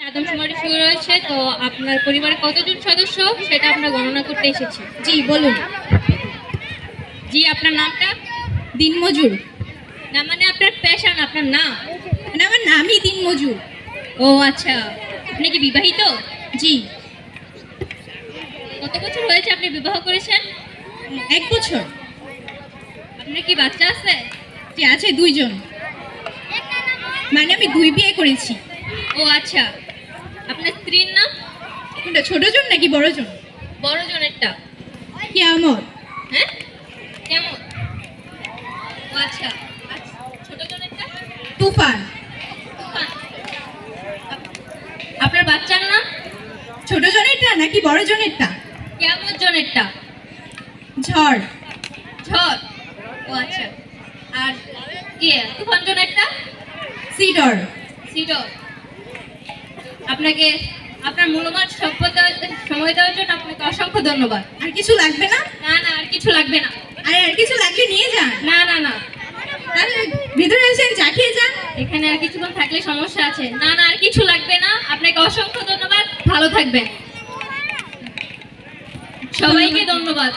আদমশুমারি শুরু হয়েছে, তো আপনার পরিবারে কতজন সদস্য সেটা আমরা গণনা করতে এসেছি। জি বলুন। জি, আপনার নামটা? দিনমজুর। না মানে আপনার পেশা না, আপনার নাম? মানে আমার নামই দিনমজুর। ও আচ্ছা, আপনি কি বিবাহিত? জি। কত বছর হয়েছে আপনি বিবাহ করেছেন? 1 বছর। আপনার কি বাচ্চা আছে? জি আছে 2 জন। মানে আমি 2 বিয়ে করেছি। ও আচ্ছা, আপনার স্ত্রীর নাম? কোনটা, ছোট জন নাকি বড় জন? বড় জনেরটা। কিয়ামত। হ্যাঁ, কেমন? ও আচ্ছা, ছোট জনেরটা? তুফান। তুফান। আপনার বাচ্চার নাম? ছোট জনেরটা নাকি বড় জনেরটা? কেমন জনেরটা? ঝড়। ঝড়। ও আচ্ছা, আর তুফান জনেরটা? সিডর। সিডর। আপনাকে আপনার মূল্যবান সময় দেওয়ার জন্য আপনাকে অসংখ্য ধন্যবাদ। আর কিছু লাগবে না? না না, আর কিছু লাগবে না। আর কিছু লাগলে নিয়ে যান। না না না, তাহলে ভিতরে এসে চা খেয়ে যান। এখানে আর কিছুক্ষণ থাকলে সমস্যা আছে। না না, আর কিছু লাগবে না। আপনাকে অসংখ্য ধন্যবাদ, ভালো থাকবেন। সবাইকে ধন্যবাদ।